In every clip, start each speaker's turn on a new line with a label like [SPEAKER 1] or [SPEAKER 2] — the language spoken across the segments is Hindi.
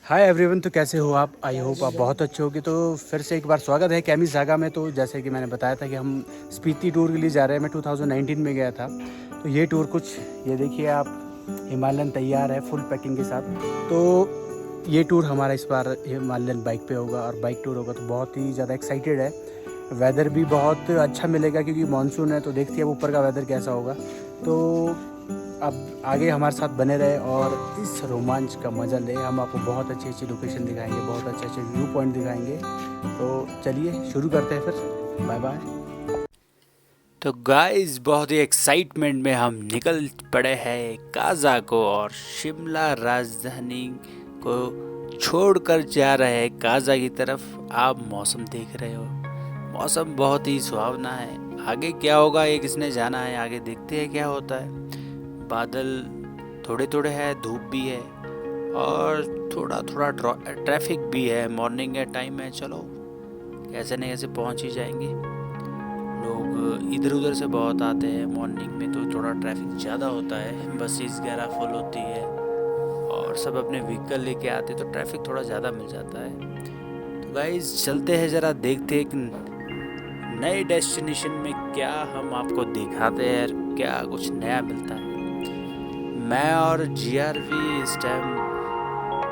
[SPEAKER 1] Hi everyone. तो कैसे हो आप? आई होप आप बहुत अच्छे होगे। तो फिर से एक बार स्वागत है कैमी सागा में। तो जैसे कि मैंने बताया था कि हम स्पीति टूर के लिए जा रहे हैं। मैं 2019 में गया था। तो ये टूर कुछ ये देखिए आप, हिमालयन तैयार है फुल पैकिंग के साथ। तो ये टूर हमारा इस बार हिमालयन बाइक पे होगा और बाइक टूर होगा। तो बहुत ही ज़्यादा एक्साइटेड है। वेदर भी बहुत अच्छा मिलेगा क्योंकि मानसून है। तो देखते हैं ऊपर का वेदर कैसा होगा। तो अब आगे हमारे साथ बने रहे और इस रोमांच का मज़ा ले। हम आपको बहुत अच्छी अच्छी लोकेशन दिखाएंगे, बहुत अच्छे अच्छे व्यू पॉइंट दिखाएंगे। तो चलिए शुरू करते हैं फिर। Bye bye. तो गाइस बहुत ही एक्साइटमेंट में हम निकल पड़े हैं काजा को और शिमला राजधानी को छोड़कर जा रहे हैं काजा की तरफ। आप मौसम देख रहे हो, मौसम बहुत ही सुहावना है। आगे क्या होगा ये किसने जाना है, आगे देखते हैं क्या होता है। बादल थोड़े थोड़े है, धूप भी है और थोड़ा थोड़ा ट्रैफिक भी है। मॉर्निंग का टाइम है, चलो कैसे न कैसे पहुंच ही जाएंगे। लोग इधर उधर से बहुत आते हैं मॉर्निंग में, तो थोड़ा ट्रैफिक ज़्यादा होता है। बसेस वगैरह फुल होती है और सब अपने व्हीकल लेके आते, तो ट्रैफिक थोड़ा ज़्यादा मिल जाता है। तो गाइस चलते हैं, ज़रा देखते हैं एक नए डेस्टिनेशन में क्या हम आपको दिखाते हैं, क्या कुछ नया मिलता है। मैं और जीआरवी इस टाइम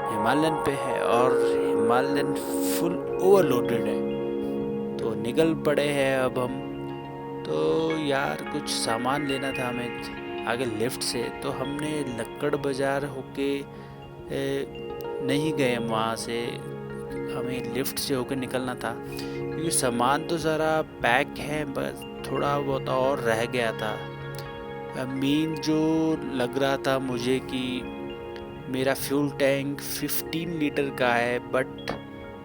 [SPEAKER 1] हिमालयन पे है और हिमालयन फुल ओवरलोडेड है। तो निकल पड़े हैं अब हम। तो यार कुछ सामान लेना था हमें आगे लिफ्ट से। तो हमने लक्कड़ बाज़ार होके नहीं गए, वहाँ से हमें लिफ्ट से होकर निकलना था क्योंकि सामान तो ज़रा पैक है, बस थोड़ा बहुत और रह गया था। मेन जो लग रहा था मुझे कि मेरा फ्यूल टैंक 15 लीटर का है, बट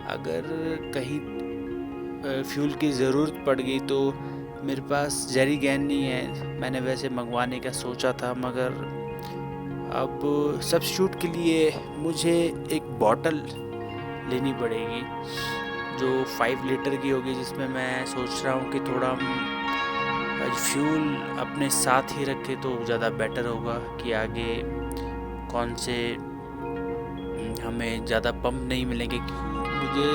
[SPEAKER 1] अगर कहीं फ्यूल की ज़रूरत पड़ गई तो मेरे पास जेरी कैन नहीं है। मैंने वैसे मंगवाने का सोचा था, मगर अब सब्स्टिट्यूट के लिए मुझे एक बॉटल लेनी पड़ेगी जो 5 लीटर की होगी, जिसमें मैं सोच रहा हूँ कि थोड़ा फ्यूल अपने साथ ही रखे तो ज़्यादा बेटर होगा कि आगे कौन से हमें ज़्यादा पंप नहीं मिलेंगे। मुझे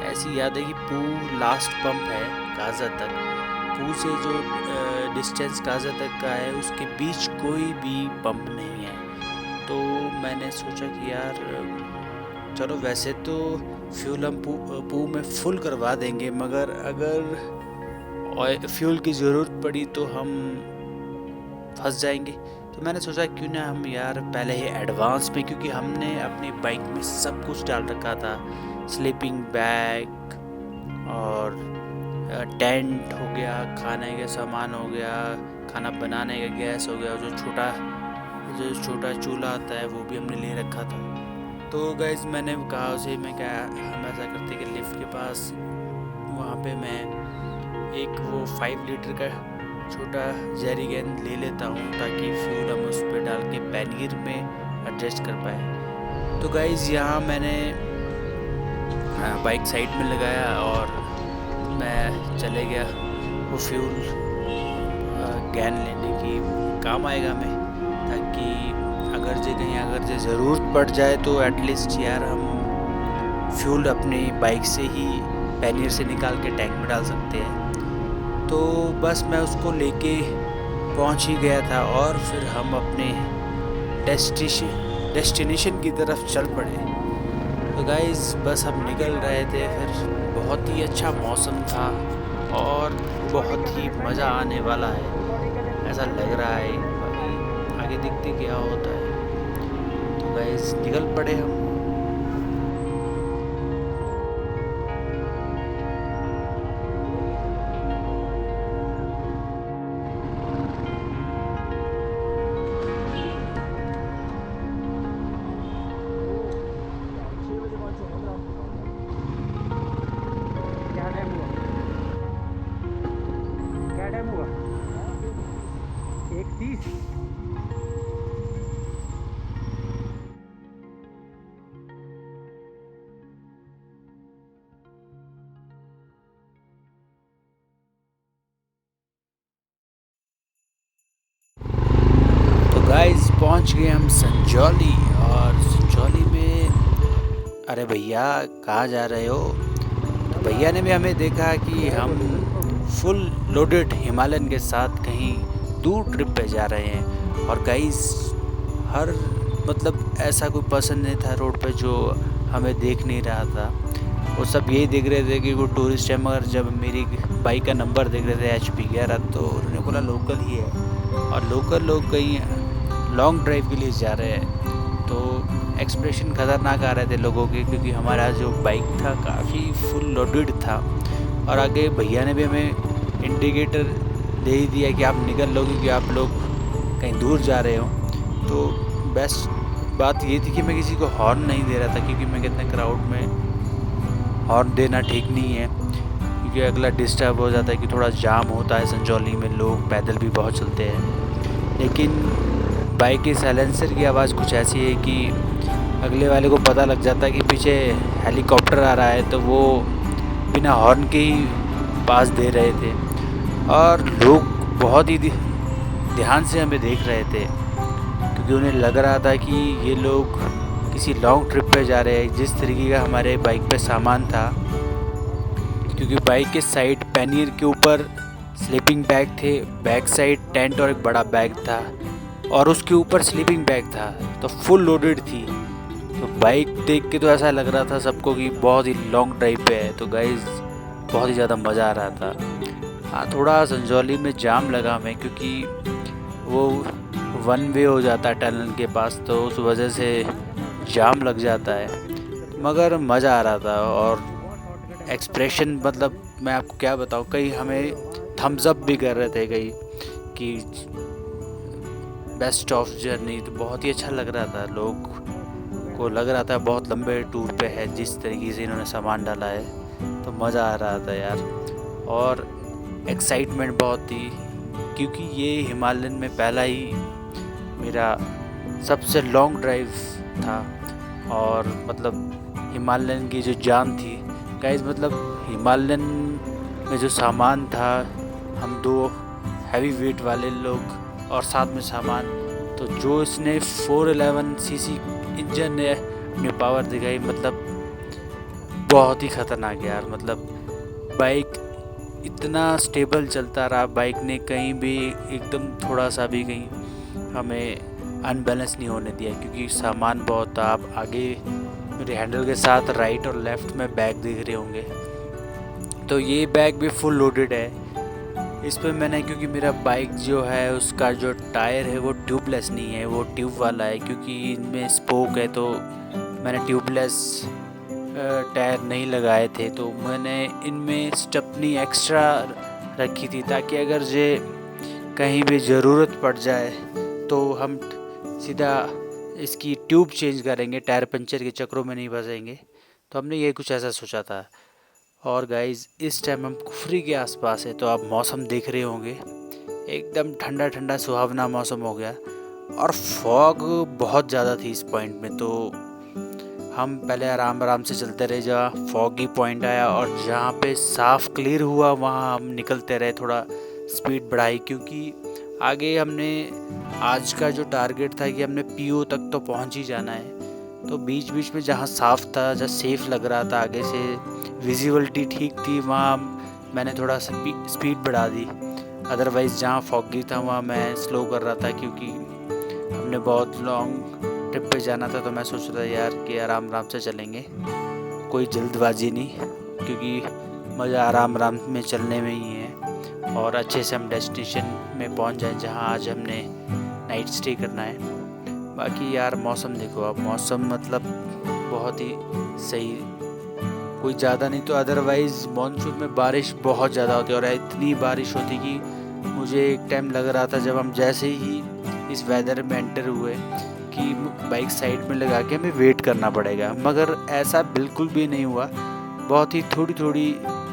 [SPEAKER 1] ऐसी याद है कि पू लास्ट पंप है काजा तक। पू से जो डिस्टेंस काजा तक का है उसके बीच कोई भी पंप नहीं है। तो मैंने सोचा कि यार चलो, वैसे तो फ्यूल हम पू में फुल करवा देंगे, मगर अगर फ्यूल की ज़रूरत पड़ी तो हम फंस जाएंगे। तो मैंने सोचा क्यों ना हम यार पहले ही एडवांस में, क्योंकि हमने अपनी बाइक में सब कुछ डाल रखा था, स्लीपिंग बैग और टेंट हो गया, खाने का सामान हो गया, खाना बनाने का गैस हो गया, जो छोटा चूल्हा आता है वो भी हमने ले रखा था। तो गाइज मैंने कहा उसे, मैं क्या हम ऐसा करते कि लिफ्ट के पास वहाँ पे मैं एक वो 5 लीटर का छोटा जेरी कैन ले लेता हूँ ताकि फ्यूल हम उस पर डाल के पैनीर में एडजस्ट कर पाए। तो गाइज यहाँ मैंने बाइक साइड में लगाया और मैं चले गया वो फ्यूल कैन लेने की। काम आएगा हमें, ताकि अगर जे ज़रूरत पड़ जाए तो एटलीस्ट यार हम फ्यूल अपनी बाइक से ही पैनीर से निकाल के टैंक में डाल सकते हैं। तो बस मैं उसको लेके पहुंच ही गया था और फिर हम अपने डेस्टिनेशन की तरफ चल पड़े। तो गाइस बस हम निकल रहे थे, फिर बहुत ही अच्छा मौसम था और बहुत ही मज़ा आने वाला है ऐसा लग रहा है। बाकी आगे देखते क्या होता है। तो गाइस निकल पड़े हम। क्या टाइम हुआ? 1:30। तो गाइस पहुंच गए हम संजौली, और संजौली में अरे भैया कहाँ जा रहे हो? तो भैया ने भी हमें देखा कि हम फुल लोडेड हिमालयन के साथ कहीं दूर ट्रिप पे जा रहे हैं। और गाइस हर मतलब ऐसा कोई पर्सन नहीं था रोड पे जो हमें देख नहीं रहा था। वो सब यही देख रहे थे कि वो टूरिस्ट है, मगर जब मेरी बाइक का नंबर देख रहे थे HP11, तो उन्होंने बोला लोकल ही है। और लोकल लोग कहीं लॉन्ग ड्राइव के लिए जा रहे हैं, तो एक्सप्रेशन ख़तरनाक आ रहे थे लोगों के, क्योंकि हमारा जो बाइक था काफ़ी फुल लोडेड था। और आगे भैया ने भी हमें इंडिकेटर दे ही दिया कि आप निकल लो, क्योंकि आप लोग कहीं दूर जा रहे हो। तो बेस्ट बात ये थी कि मैं किसी को हॉर्न नहीं दे रहा था, क्योंकि मैं कितने क्राउड में हॉर्न देना ठीक नहीं है, क्योंकि अगला डिस्टर्ब हो जाता है कि थोड़ा जाम होता है। संजौली में लोग पैदल भी बहुत चलते हैं, लेकिन बाइक के साइलेंसर की आवाज़ कुछ ऐसी है कि अगले वाले को पता लग जाता है कि पीछे हेलीकॉप्टर आ रहा है, तो वो बिना हॉर्न के ही पास दे रहे थे। और लोग बहुत ही ध्यान से हमें देख रहे थे, क्योंकि उन्हें लग रहा था कि ये लोग किसी लॉन्ग ट्रिप पे जा रहे हैं। जिस तरीके का हमारे बाइक पे सामान था, क्योंकि बाइक के साइड पैनियर के ऊपर स्लीपिंग बैग थे, बैक साइड टेंट और एक बड़ा बैग था, और उसके ऊपर स्लीपिंग बैग था, तो फुल लोडेड थी। तो बाइक देख के तो ऐसा लग रहा था सबको कि बहुत ही लॉन्ग ड्राइव पे है। तो गाइस बहुत ही ज़्यादा मज़ा आ रहा था। हाँ, थोड़ा संजौली में जाम लगा हमें, क्योंकि वो वन वे हो जाता है टनल के पास, तो उस वजह से जाम लग जाता है। मगर मज़ा आ रहा था। और एक्सप्रेशन मतलब मैं आपको क्या बताऊँ, कई हमें थम्स अप भी कर रहे थे कई कि बेस्ट ऑफ जर्नी। तो बहुत ही अच्छा लग रहा था, लोग को लग रहा था बहुत लंबे टूर पे है। जिस तरीके से इन्होंने सामान डाला है, तो मज़ा आ रहा था यार। और एक्साइटमेंट बहुत थी, क्योंकि ये हिमालयन में पहला ही मेरा सबसे लॉन्ग ड्राइव था। और मतलब हिमालयन की जो जान थी गाइस, मतलब हिमालयन में जो सामान था, हम 2 हैवी वेट वाले लोग और साथ में सामान, तो जो इसने 411cc इंजन ने अपनी पावर दिखाई, मतलब बहुत ही ख़तरनाक यार। मतलब बाइक इतना स्टेबल चलता रहा, बाइक ने कहीं भी एकदम थोड़ा सा भी कहीं हमें अनबैलेंस नहीं होने दिया, क्योंकि सामान बहुत था। आप आगे मेरे हैंडल के साथ राइट और लेफ़्ट में बैग दिख रहे होंगे, तो ये बैग भी फुल लोडेड है। इस पर मैंने, क्योंकि मेरा बाइक जो है उसका जो टायर है वो ट्यूबलेस नहीं है, वो ट्यूब वाला है, क्योंकि इनमें स्पोक है, तो मैंने ट्यूबलेस टायर नहीं लगाए थे। तो मैंने इनमें स्टेपनी एक्स्ट्रा रखी थी, ताकि अगर जे कहीं भी ज़रूरत पड़ जाए तो हम सीधा इसकी ट्यूब चेंज करेंगे, टायर पंचर के चक्रों में नहीं फंसेंगे। तो हमने ये कुछ ऐसा सोचा था। और गाइज़ इस टाइम हम कुफरी के आसपास है, तो आप मौसम देख रहे होंगे, एकदम ठंडा ठंडा सुहावना मौसम हो गया। और फॉग बहुत ज़्यादा थी इस पॉइंट में, तो हम पहले आराम आराम से चलते रहे। जहाँ फॉगी पॉइंट आया और जहाँ पे साफ़ क्लियर हुआ, वहाँ हम निकलते रहे, थोड़ा स्पीड बढ़ाई, क्योंकि आगे हमने आज का जो टारगेट था कि हमने PO तक तो पहुँच ही जाना है। तो बीच बीच में जहाँ साफ़ था, जहाँ सेफ़ लग रहा था, आगे से विजिबिलिटी ठीक थी, वहाँ मैंने थोड़ा स्पीड बढ़ा दी। अदरवाइज़ जहाँ फॉगी था वहाँ मैं स्लो कर रहा था, क्योंकि हमने बहुत लॉन्ग ट्रिप पे जाना था। तो मैं सोच रहा था यार कि आराम आराम से चलेंगे, कोई जल्दबाजी नहीं, क्योंकि मज़ा आराम आराम में चलने में ही है, और अच्छे से हम डेस्टिनेशन में पहुंच जाएं जहां आज हमने नाइट स्टे करना है। बाकी यार मौसम देखो आप, मौसम मतलब बहुत ही सही, कोई ज़्यादा नहीं, तो अदरवाइज़ मानसून में बारिश बहुत ज़्यादा होती है। और इतनी बारिश होती कि मुझे एक टाइम लग रहा था, जब हम जैसे ही इस वेदर में एंटर हुए, कि बाइक साइड में लगा के हमें वेट करना पड़ेगा, मगर ऐसा बिल्कुल भी नहीं हुआ। बहुत ही थोड़ी थोड़ी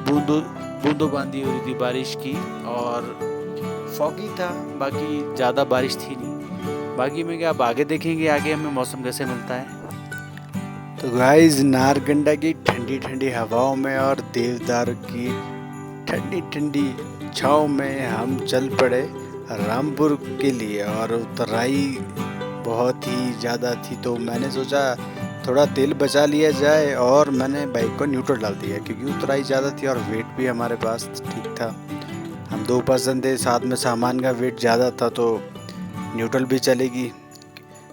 [SPEAKER 1] बूंदोबांदी हो रही थी बारिश की, और फॉगी था, बाकी ज़्यादा बारिश थी नहीं। बाकी में क्या, आप आगे देखेंगे आगे हमें मौसम कैसे मिलता है। तो गाइस नारकंडा की ठंडी ठंडी हवाओं में और देवदार की ठंडी ठंडी छाँव में हम चल पड़े रामपुर के लिए। और उतराई बहुत ही ज़्यादा थी, तो मैंने सोचा थोड़ा तेल बचा लिया जाए और मैंने बाइक को न्यूट्रल डाल दिया क्योंकि उतराई ज़्यादा थी और वेट भी हमारे पास ठीक था। हम 2 पर्सन थे, साथ में सामान का वेट ज़्यादा था तो न्यूट्रल भी चलेगी।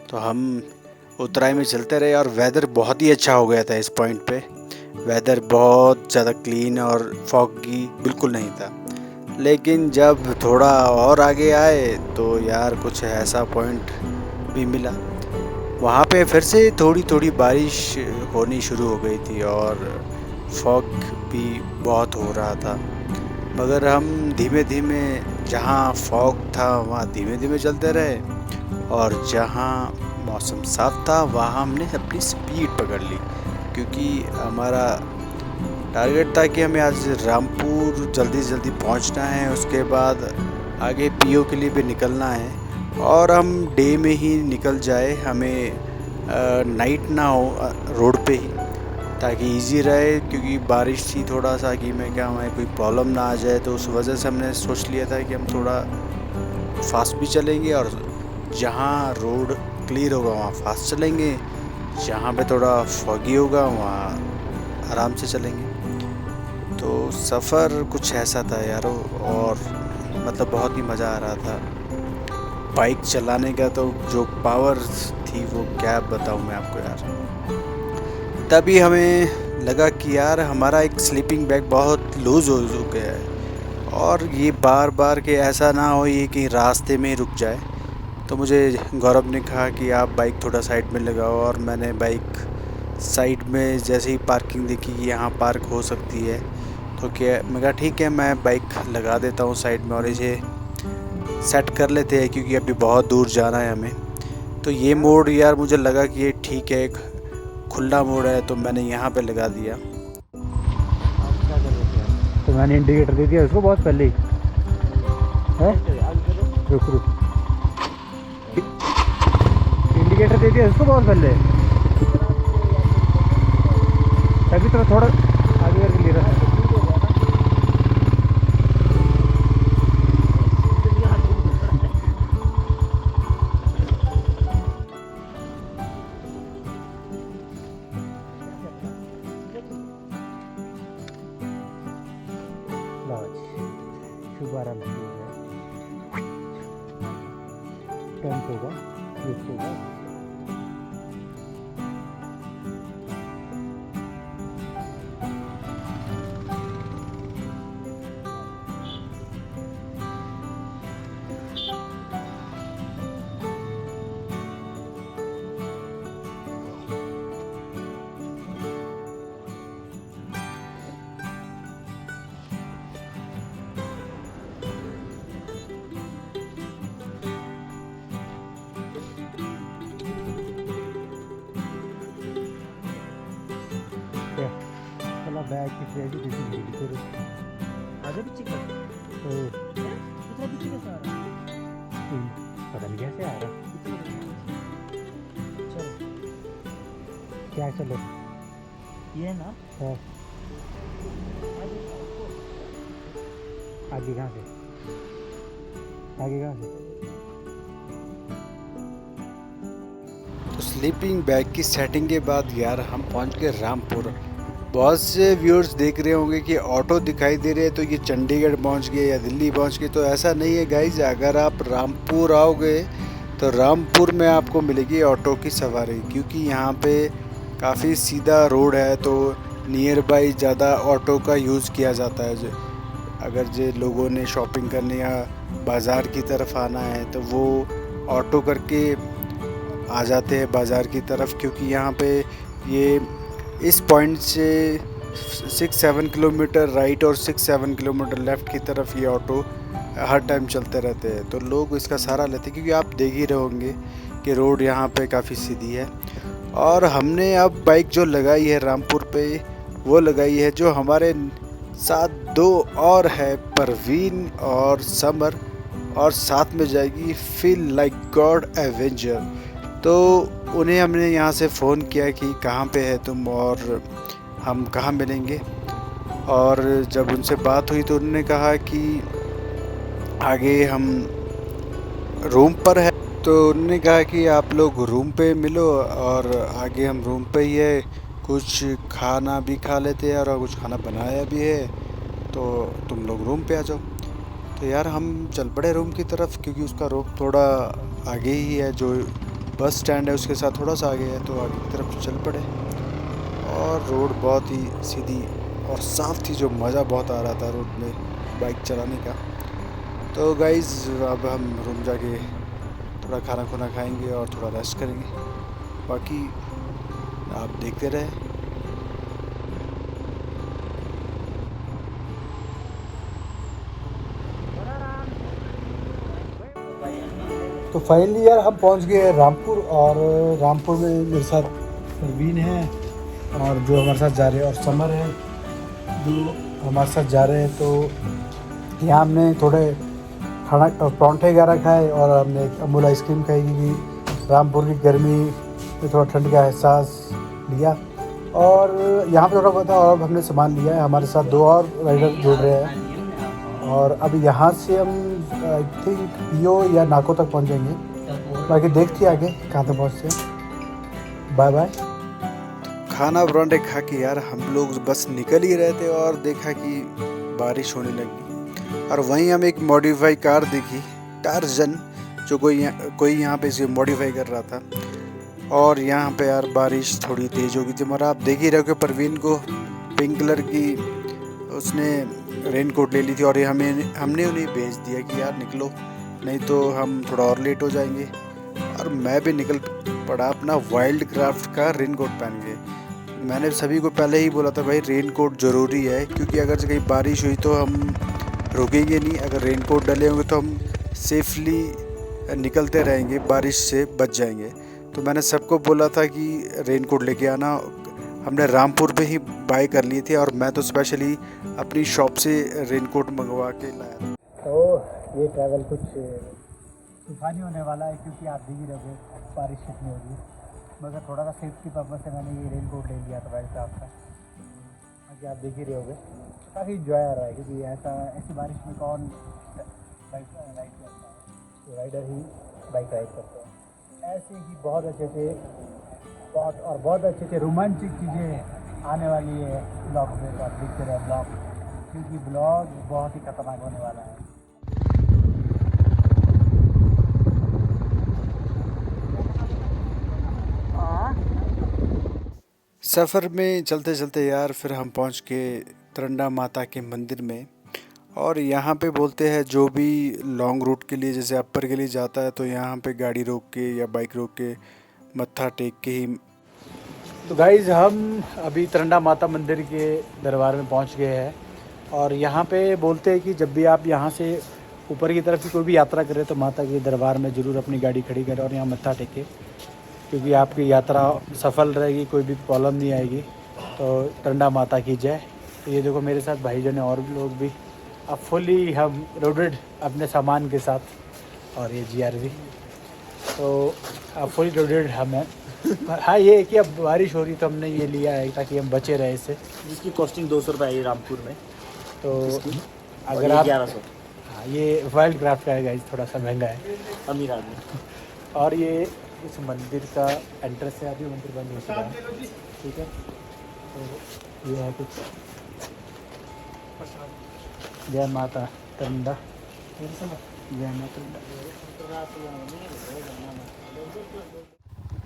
[SPEAKER 1] तो हम उतराई में चलते रहे और वेदर बहुत ही अच्छा हो गया था इस पॉइंट पे। वेदर बहुत ज़्यादा क्लीन और फॉगी बिल्कुल नहीं था। लेकिन जब थोड़ा और आगे आए तो यार कुछ ऐसा पॉइंट भी मिला। वहाँ पे फिर से थोड़ी थोड़ी बारिश होनी शुरू हो गई थी और फॉग भी बहुत हो रहा था, मगर हम धीमे धीमे जहाँ फॉग था वहाँ धीमे धीमे चलते रहे और जहाँ मौसम साफ था वहाँ हमने अपनी स्पीड पकड़ ली क्योंकि हमारा टारगेट था कि हमें आज रामपुर जल्दी से जल्दी पहुँचना है, उसके बाद आगे पीओ के लिए भी निकलना है और हम डे में ही निकल जाए, हमें नाइट ना हो रोड पे ही, ताकि इजी रहे क्योंकि बारिश थी थोड़ा सा कि मैं क्या हमें कोई प्रॉब्लम ना आ जाए। तो उस वजह से हमने सोच लिया था कि हम थोड़ा फास्ट भी चलेंगे और जहाँ रोड क्लियर होगा वहाँ फास्ट चलेंगे, जहाँ पे थोड़ा फॉगी होगा वहाँ आराम से चलेंगे। तो सफ़र कुछ ऐसा था यारो, और मतलब बहुत ही मज़ा आ रहा था बाइक चलाने का। तो जो पावर थी वो क्या बताऊँ मैं आपको यार। तभी हमें लगा कि यार हमारा एक स्लीपिंग बैग बहुत लूज़ हो गया है और ये बार बार के ऐसा ना हो ये कि रास्ते में ही रुक जाए। तो मुझे गौरव ने कहा कि आप बाइक थोड़ा साइड में लगाओ और मैंने बाइक साइड में जैसे ही पार्किंग देखी कि यहाँ पार्क हो सकती है तो क्या मैं कहा ठीक है मैं बाइक लगा देता हूँ साइड में और इसे सेट कर लेते हैं क्योंकि अभी बहुत दूर जाना है हमें। तो ये मोड़ यार मुझे लगा कि ये ठीक है, एक खुला मोड़ है तो मैंने यहाँ पे लगा दिया। तो मैंने इंडिकेटर दे दिया उसको बहुत पहले ही है। रुक रुक, इंडिकेटर दे दिया उसको बहुत पहले, तभी तो थोड़ा आगे करके ले रहा था। शुभारंभ है टेंथ होगा होगा। बैग की फ्रेंड किसी आगे पीछे का तो इतना पीछे कैसे आ रहा पता नहीं कैसे आ रहा। चलो क्या चलो ये ना है आगे कहाँ से आगे कहाँ से। तो स्लीपिंग बैग की सेटिंग के बाद यार हम पहुंच गए रामपुर। बहुत से व्यूअर्स देख रहे होंगे कि ऑटो दिखाई दे रहे हैं तो ये चंडीगढ़ पहुंच गए या दिल्ली पहुंच गए, तो ऐसा नहीं है गाइज। अगर आप रामपुर आओगे तो रामपुर में आपको मिलेगी ऑटो की सवारी क्योंकि यहाँ पे काफ़ी सीधा रोड है तो नियर बाई ज़्यादा ऑटो का यूज़ किया जाता है। अगर जो लोगों ने शॉपिंग करने या बाज़ार की तरफ आना है तो वो ऑटो करके आ जाते हैं बाज़ार की तरफ, क्योंकि यहाँ पे ये इस पॉइंट से 6-7 किलोमीटर राइट और 6-7 किलोमीटर लेफ़्ट की तरफ ये ऑटो हर टाइम चलते रहते हैं। तो लोग इसका सहारा लेते हैं क्योंकि आप देख ही रहे होंगे कि रोड यहाँ पे काफ़ी सीधी है। और हमने अब बाइक जो लगाई है रामपुर पे वो लगाई है जो हमारे साथ 2 और है, परवीन और समर, और साथ में जाएगी फील लाइक गॉड एवेंजर। तो उन्हें हमने यहाँ से फ़ोन किया कि कहाँ पे है तुम और हम कहाँ मिलेंगे, और जब उनसे बात हुई तो उन्होंने कहा कि आगे हम रूम पर है
[SPEAKER 2] तो उन्होंने कहा कि आप लोग रूम पे मिलो और आगे हम रूम पे ही है, कुछ खाना भी खा लेते हैं और कुछ खाना बनाया भी है, तो तुम लोग रूम पे आ जाओ। तो यार हम चल पड़े रूम की तरफ, क्योंकि उसका रूम थोड़ा आगे ही है, जो बस स्टैंड है उसके साथ थोड़ा सा आगे है, तो आगे की तरफ चल पड़े। और रोड बहुत ही सीधी और साफ़ थी, जो मज़ा बहुत आ रहा था रोड में बाइक चलाने का। तो गाइज़ अब हम रूम जाके थोड़ा खाना खुना खाएंगे और थोड़ा रेस्ट करेंगे। बाकी आप देखते रहे।
[SPEAKER 3] तो फाइनली यार हम पहुंच गए रामपुर, और रामपुर में मेरे साथ परवीन है और जो हमारे साथ जा रहे हैं, और समर है जो हमारे साथ जा रहे हैं। तो यहाँ हमने थोड़े खाना परांठे वगैरह खाए और हमने एक अमूल आइसक्रीम खाई, क्योंकि रामपुर की गर्मी में थोड़ा ठंड का एहसास लिया। और यहाँ पे थोड़ा बहुत और हमने सामान लिया है, हमारे साथ 2 और राइडर जुड़ रहे हैं। और अब यहाँ से हम आई थिंक पीओ या नाको तक पहुँचेंगे, बाकी देखते हैं आगे कहाँ तक पहुँचते हैं। Bye bye.
[SPEAKER 2] खाना परांठे खा के यार हम लोग बस निकल ही रहे थे और देखा कि बारिश होने लगी, और वहीं हमें एक मॉडिफाई कार दिखी, टार्जन, जो कोई यहाँ पे इसे मॉडिफाई कर रहा था। और यहाँ पे यार बारिश थोड़ी तेज़ हो गई थी, मगर आप देख ही रहे हो कि परवीन को पिंक कलर की उसने रेन कोट ले ली थी, और ये हमने उन्हें भेज दिया कि यार निकलो, नहीं तो हम थोड़ा और लेट हो जाएंगे। और मैं भी निकल पड़ा अपना वाइल्ड क्राफ्ट का रेन कोट पहन के। मैंने सभी को पहले ही बोला था भाई रेन कोट ज़रूरी है, क्योंकि अगर कहीं बारिश हुई तो हम रुकेंगे नहीं। अगर रेन कोट डले होंगे तो हम सेफली निकलते रहेंगे, बारिश से बच जाएंगे। तो मैंने सबको बोला था कि रेन कोट लेके आना। हमने रामपुर पे ही बाय कर लिए थे, और मैं तो स्पेशली अपनी शॉप से रेन कोट मंगवा के लाया।
[SPEAKER 3] तो ये ट्रैवल कुछ तूफानी होने वाला है, क्योंकि आप देख ही रहोगे बारिश कितनी हो रही है। मगर थोड़ा सा सेफ्टी पर्पज से मैंने ये रेन कोट ले लिया था भाई साहब का। बाकी आप देख ही रहे होगे, काफ़ी इंजॉय आ रहा है, क्योंकि ऐसी बारिश में कौन बाइक राइड करता है, तो राइडर ही बाइक राइड करते हैं। ऐसे ही बहुत अच्छे रोमांचक चीज़ें आने वाली है ब्लॉग में, तो आप देखते रहे ब्लॉग, क्योंकि ब्लॉग बहुत ही खतरनाक होने वाला है।
[SPEAKER 2] सफ़र में चलते चलते यार फिर हम पहुंच गए तरंडा माता के मंदिर में। और यहाँ पे बोलते हैं जो भी लॉन्ग रूट के लिए, जैसे अपर के लिए जाता है, तो यहाँ पे गाड़ी रोक के या बाइक रोक के मत्था टेक के ही।
[SPEAKER 1] तो गाइज़ हम अभी तरंडा माता मंदिर के दरबार में पहुंच गए हैं। और यहाँ पे बोलते हैं कि जब भी आप यहाँ से ऊपर की तरफ की कोई भी यात्रा करें तो माता के दरबार में ज़रूर अपनी गाड़ी खड़ी करें और यहाँ मत्था टेकें, क्योंकि आपकी यात्रा सफल रहेगी, कोई भी प्रॉब्लम नहीं आएगी। तो तरंडा माता की जय। तो ये देखो मेरे साथ भाईजान है और भी लोग भी, अब फुली हम लोडेड अपने सामान के साथ, और ये GRV, तो अब फुली लोडेड हम हैं। हाँ ये है कि अब बारिश हो रही तो हमने ये लिया है ताकि हम बचे रहे इससे,
[SPEAKER 4] जिसकी कॉस्टिंग 200 रुपये आई रामपुर में।
[SPEAKER 1] तो
[SPEAKER 4] अगर
[SPEAKER 1] अगर आप
[SPEAKER 4] 1100
[SPEAKER 1] हाँ ये वाइल्ड क्राफ्ट का है गाइस, थोड़ा सा महंगा है।
[SPEAKER 4] अमीर आदमी।
[SPEAKER 1] और ये इस मंदिर का एंट्रेंस है, अभी मंदिर बंद हो चुका है, ठीक है। तो ये है कुछ। जय माता तरंडा, जय माता तरंडा।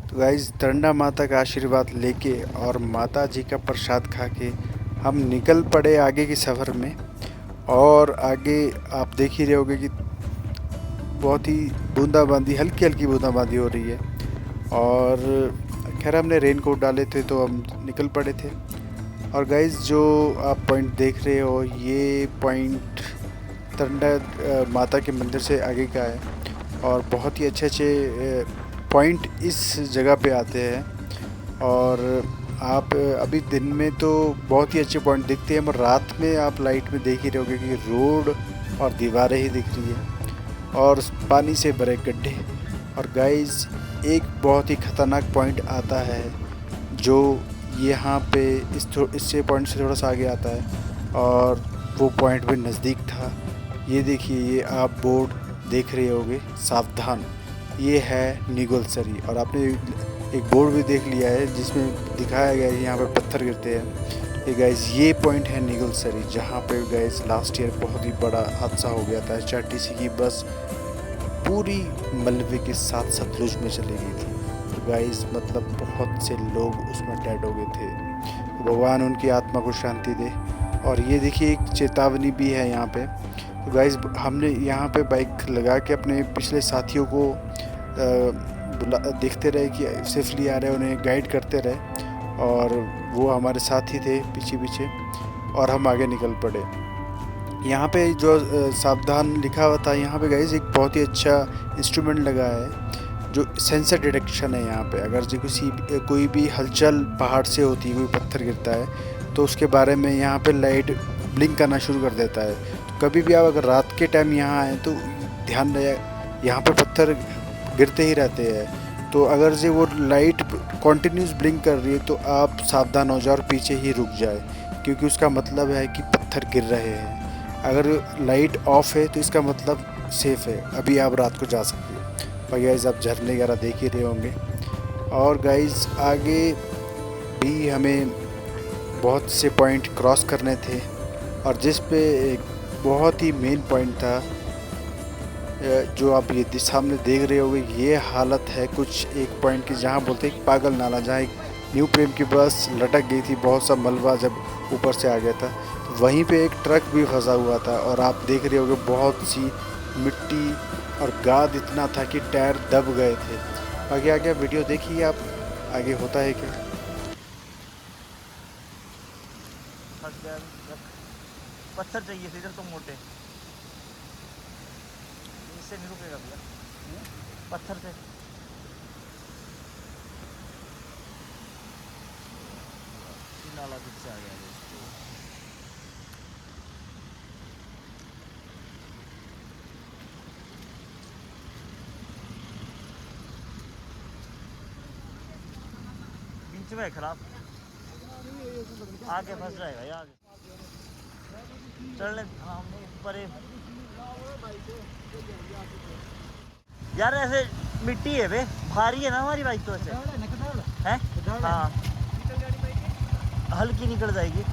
[SPEAKER 2] तो गाइस तरंडा माता का आशीर्वाद लेके और माता जी का प्रसाद खा के हम निकल पड़े आगे की सफ़र में। और आगे आप देख ही रहे होगे कि बहुत ही बूंदाबांदी, हल्की हल्की बूंदाबांदी हो रही है। और खैर हमने रेन कोट डाले थे तो हम निकल पड़े थे। और गाइस जो आप पॉइंट देख रहे हो, ये पॉइंट तरंडा माता के मंदिर से आगे का है, और बहुत ही अच्छे अच्छे पॉइंट इस जगह पे आते हैं। और आप अभी दिन में तो बहुत ही अच्छे पॉइंट दिखते हैं, मगर रात में आप लाइट में देख ही रहोगे कि रोड और दीवारें ही दिख रही है और पानी से भरे गड्ढे। और गाइस एक बहुत ही ख़तरनाक पॉइंट आता है जो यहाँ पे इससे पॉइंट से थोड़ा सा आगे आता है, और वो पॉइंट भी नज़दीक था। ये देखिए, ये आप बोर्ड देख रहे होगे, सावधान, ये है निगोलसरी। और आपने एक बोर्ड भी देख लिया है जिसमें दिखाया गया है यहाँ पे पत्थर गिरते हैं। ये गाइस ये पॉइंट है निगोलसरी, जहाँ पे गाइस लास्ट ईयर बहुत ही बड़ा हादसा हो गया था। HRTC की बस पूरी मलबे के साथ सतलुज में चली गई थी। तो गाइस मतलब बहुत से लोग उसमें डेड हो गए थे। तो भगवान उनकी आत्मा को शांति दे। और ये देखिए एक चेतावनी भी है यहाँ पे। तो गाइस हमने यहाँ पे बाइक लगा के अपने पिछले साथियों को देखते रहे कि सेफली आ रहे, उन्हें गाइड करते रहे। और वो हमारे साथी थे पीछे पीछे, और हम आगे निकल पड़े। यहाँ पे जो सावधान लिखा हुआ था, यहाँ पे गाइस एक बहुत ही अच्छा इंस्ट्रूमेंट लगा है जो सेंसर डिटेक्शन है। यहाँ पे अगर जो कोई भी हलचल पहाड़ से होती है, कोई पत्थर गिरता है, तो उसके बारे में यहाँ पे लाइट ब्लिंक करना शुरू कर देता है। तो कभी भी आप अगर रात के टाइम यहाँ आए तो ध्यान रहे, यहाँ पे पत्थर गिरते ही रहते हैं। तो अगर से वो लाइट कंटिन्यूस ब्लिंक कर रही है तो आप सावधान हो जाए और पीछे ही रुक जाए, क्योंकि उसका मतलब है कि पत्थर गिर रहे हैं। अगर लाइट ऑफ है तो इसका मतलब सेफ़ है, अभी आप रात को जा सकते हैं। और गाइस आप झरने वगैरह देख ही रहे होंगे। और गाइस आगे भी हमें बहुत से पॉइंट क्रॉस करने थे, और जिस पे एक बहुत ही मेन पॉइंट था जो आप ये सामने देख रहे होंगे। ये हालत है कुछ एक पॉइंट की, जहाँ बोलते हैं पागल नाला, जहाँ एक न्यू प्रेम की बस लटक गई थी। बहुत सा मलबा जब ऊपर से आ गया था, तो वहीं पे एक ट्रक भी फंसा हुआ था। और आप देख रहे होंगे बहुत सी मिट्टी और गाद इतना था कि टायर दब गए थे। आगे आगे वीडियो देखिए आप, आगे होता है क्या।
[SPEAKER 4] पत्थर चाहिए थे इधर तो मोटे, इससे नहीं रुकेगा भैया, पत्थर से। नाला बीच से आ गया दोस्तों। बीच में है खराब, आगे फंस जाएगा यार। चल हाँ ऊपर यार, ऐसे मिट्टी है बे, भारी है ना हमारी बाइक तो। ऐसे है हाँ, हल्की निकल जाएगी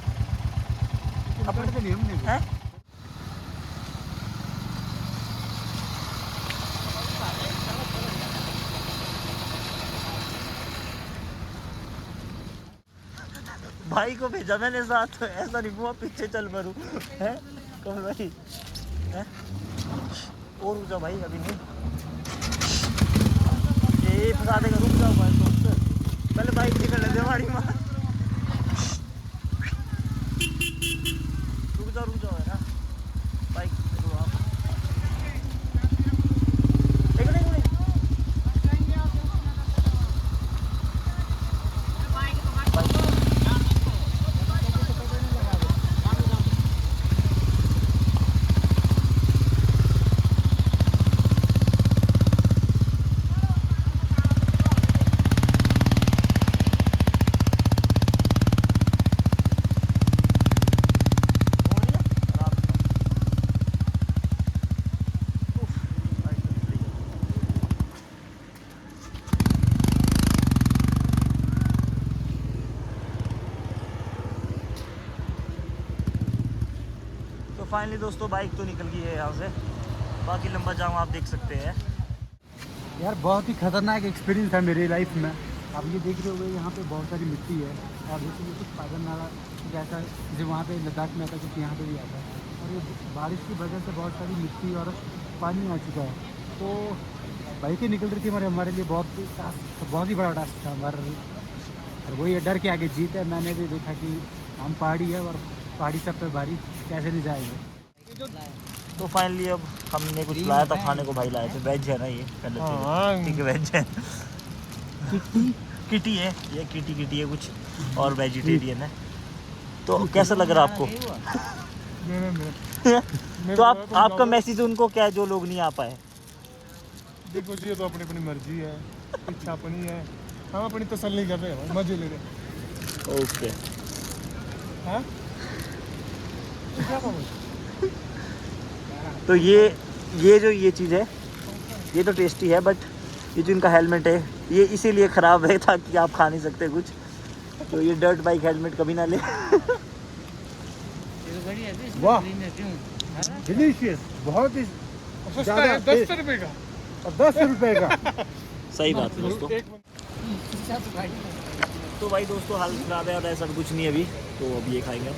[SPEAKER 4] है। भाई को भेजा मैंने साथ, तो ऐसा नहीं हुआ पीछे चल मरूं है कौन भाई है। और रुक जाओ भाई, अभी नहीं, ये फंसा देगा। रुक जाओ भाई, तो पहले बाइक निकल ले हमारी माँ। रुक जाओ है ना बाइक, फाइनली दोस्तों बाइक तो निकल गई है यहाँ से। बाकी लंबा जाम आप देख सकते हैं
[SPEAKER 3] यार। बहुत ही खतरनाक एक्सपीरियंस था मेरी लाइफ में। आप ये देख रहे होंगे यहाँ पे बहुत सारी मिट्टी है, और जैसे ये कुछ पागल नाला जैसा जो वहाँ पे लद्दाख में आता है, कुछ यहाँ पे भी आता है। और ये बारिश की वजह से बहुत सारी मिट्टी और पानी आ चुका है। तो बाइकें निकल रही थी हमारे लिए बहुत ही बड़ा टास्क था हमारे लिए। और वही डर के आगे जीत है। मैंने भी देखा कि हम पहाड़ी है, और पहाड़ी सब पे भारी कैसे नहीं जाएंगे।
[SPEAKER 4] तो फाइनली अब हमने कुछ लाया था खाने को, भाई लाए थे। वेज है ना ये, पहले ठीक है वेज है। किटी है ये, किटी है कुछ, और वेजिटेरियन है। तो कैसा लग रहा आपको? तो आपका मैसेज उनको क्या है जो लोग नहीं आ पाए?
[SPEAKER 5] देखो जी, ये तो अपनी अपनी मर्जी है, इच्छा अपनी है, हम अपनी तसल्ली कर रहे हैं, मजे ले रहे हैं।
[SPEAKER 4] ओके
[SPEAKER 5] हाँ
[SPEAKER 4] तो ये चीज़ है, ये तो टेस्टी है, बट ये जो इनका हेलमेट है ये इसीलिए ख़राब है ताकि आप खा नहीं सकते कुछ, तो ये डर्ट बाइक हेलमेट कभी ना ले।
[SPEAKER 3] वाह डिलीशियस, बहुत ही
[SPEAKER 5] सस्ता है, 10 रुपए का।
[SPEAKER 3] और 10 रुपए का।
[SPEAKER 4] सही बात है दोस्तों।
[SPEAKER 5] एक
[SPEAKER 4] तो भाई दोस्तों हाल ख़राब है और ऐसा भी कुछ नहीं है अभी, तो अभी ये खाएंगे।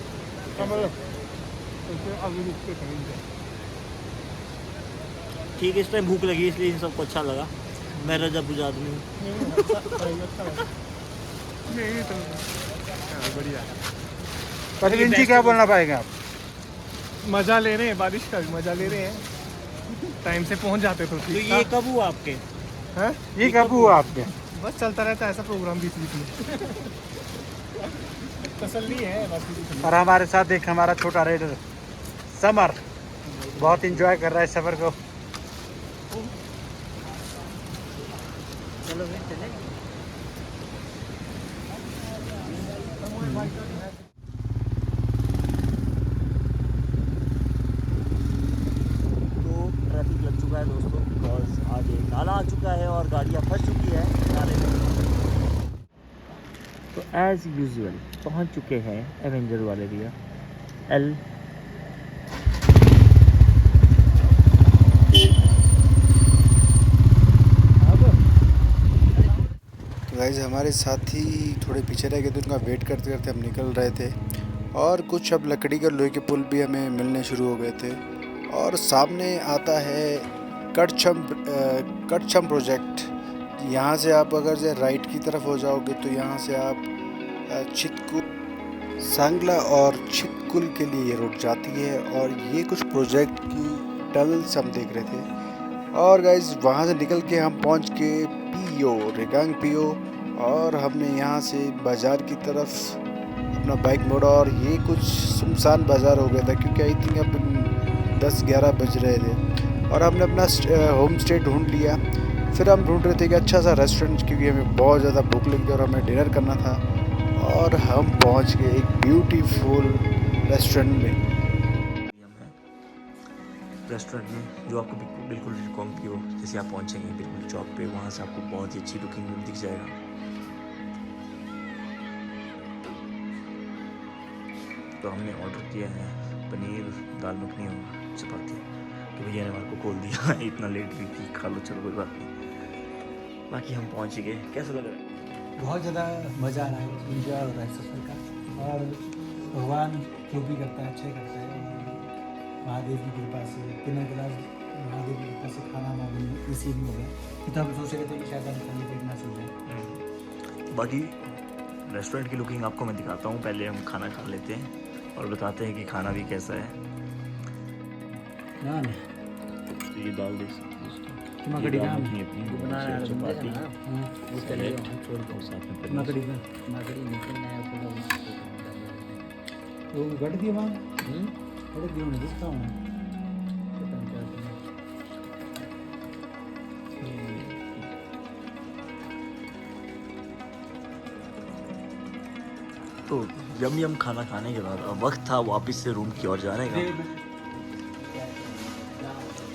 [SPEAKER 4] ठीक है, इस टाइम भूख लगी इसलिए इन सबको अच्छा लगा। मैं रजा बुझा आदमी हूँ।
[SPEAKER 5] बढ़िया
[SPEAKER 3] पतलिंची क्या बोलना पाएंगे आप?
[SPEAKER 5] मजा ले रहे हैं, बारिश का भी मजा ले रहे हैं। टाइम से पहुंच जाते तो
[SPEAKER 4] तो
[SPEAKER 5] ठीक
[SPEAKER 4] ये कब हुआ आपके?
[SPEAKER 5] है।
[SPEAKER 3] ये कब हुआ आपके?
[SPEAKER 5] बस चलता रहता है ऐसा प्रोग्राम बीच बीच में। तसल्ली है बस।
[SPEAKER 3] और हमारे साथ एक हमारा छोटा राइडर समर बहुत इंजॉय कर रहा है सफर को।
[SPEAKER 4] चलो फिर चले। तो ट्रैफिक लग चुका है दोस्तों, बिकॉज आगे नाला आ चुका है और गाड़ियाँ फंस चुकी है नाले में। तो एज़ यूजुअल पहुंच चुके हैं एवेंजर वाले भैया एल।
[SPEAKER 2] तो गाइज हमारे साथी थोड़े पीछे रह गए थे, उनका वेट करते करते हम निकल रहे थे। और कुछ अब लकड़ी के लोहे के पुल भी हमें मिलने शुरू हो गए थे। और सामने आता है कड़छम प्रोजेक्ट। यहाँ से आप अगर से राइट की तरफ हो जाओगे तो यहाँ से आप चितकुल, सांगला और चितकुल के लिए ये रोड जाती है। और ये कुछ प्रोजेक्ट की टनल्स हम देख रहे थे। और गाइज वहाँ से निकल के हम पहुँच के पीओ रेगांग पीओ, और हमने यहाँ से बाज़ार की तरफ अपना बाइक मोड़ा। और ये कुछ सुनसान बाज़ार हो गया था क्योंकि आई थिंक अब 10-11 बज रहे थे। और हमने अपना होम स्टे ढूंढ लिया। फिर हम ढूंढ रहे थे कि अच्छा सा रेस्टोरेंट, क्योंकि हमें बहुत ज़्यादा भूख लगी और हमें डिनर करना था। और हम पहुंच गए एक ब्यूटीफुल रेस्टोरेंट में।
[SPEAKER 4] रेस्टोरेंट में जो आपको बिल्कुल कॉम्पी हो, जैसे आप पहुंचेंगे बिल्कुल चौक पे, वहाँ से आपको बहुत ही अच्छी लुकिंग रूम दिख जाएगा। तो हमने ऑर्डर किया है पनीर दाल मखनी और चपाती, तो भैया ने हमारे को खोल दिया इतना लेट भी कि खा लो चलो कोई बात नहीं। बाकी हम पहुंच गए। कैसा लग रहा है?
[SPEAKER 3] बहुत ज़्यादा मज़ा आ रहा है, इंजॉय हो रहा है सफ़र का। और भगवान जो भी करता है अच्छा करता है। महादेव की कृपा से बिना गिलास महादेव की कृपा से खाना हमारे नसीब में हो गया। तो हम सोच रहे थे कि शायद हम खाली पेट ना सो जाए।
[SPEAKER 4] बाकी रेस्टोरेंट की लुकिंग आपको मैं दिखाता हूँ, पहले हम खाना खा लेते हैं और बताते हैं कि खाना भी कैसा है।
[SPEAKER 3] नान
[SPEAKER 4] तो ये दाल देख सकते हो उसको,
[SPEAKER 3] मकड़ी
[SPEAKER 4] दाल
[SPEAKER 3] नान
[SPEAKER 4] मखनी अपनी, चपाती सैलेड और साथ में पनीर।
[SPEAKER 3] मकड़ी का वो गढ़ दिया वहाँ गढ़ दिया मैं दिखता हूँ।
[SPEAKER 4] तो यम खाना खाने के बाद अब वक्त था वापस से रूम की ओर जाने का।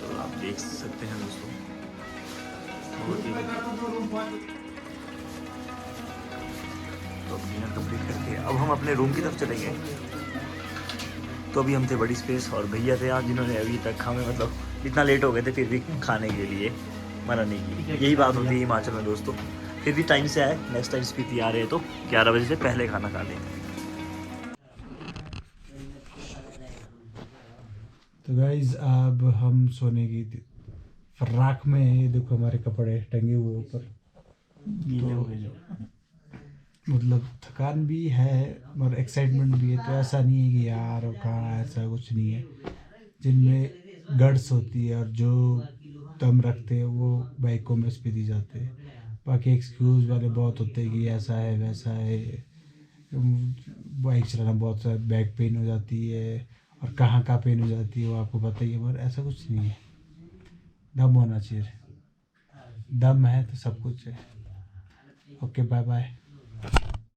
[SPEAKER 4] तो आप देख सकते हैं दोस्तों, तो अब डिनर कंप्लीट करके अब हम अपने रूम की तरफ चलेंगे। तो अभी हम थे बड़ी स्पेस और भैया थे आज जिन्होंने अभी तक हमें मतलब इतना लेट हो गए थे फिर भी खाने के लिए मना नहीं की। यही बात होती है हिमाचल में दोस्तों, फिर भी टाइम से आए। नेक्स्ट टाइम स्पीति आ रहे हैं तो 11 बजे से पहले खाना खा लें।
[SPEAKER 3] तो गाइज अब हम सोने की फराक में, ये देखो हमारे कपड़े टंगे हुए ऊपर। तो मतलब थकान भी है और एक्साइटमेंट भी है। तो ऐसा नहीं है कि यार अब कहाँ, ऐसा कुछ नहीं है। जिनमें गट्स होती है और जो दम रखते हैं वो बाइकों में स्पीति जाते हैं। बाकी एक्सक्यूज़ वाले बहुत होते हैं कि ऐसा है वैसा है, बाइक चलाना बहुत सा बैक पेन हो जाती है और कहाँ पेन हो जाती है वो आपको पता ही है। मगर ऐसा कुछ नहीं है, दम होना चाहिए। दम है तो सब कुछ है। Okay bye bye.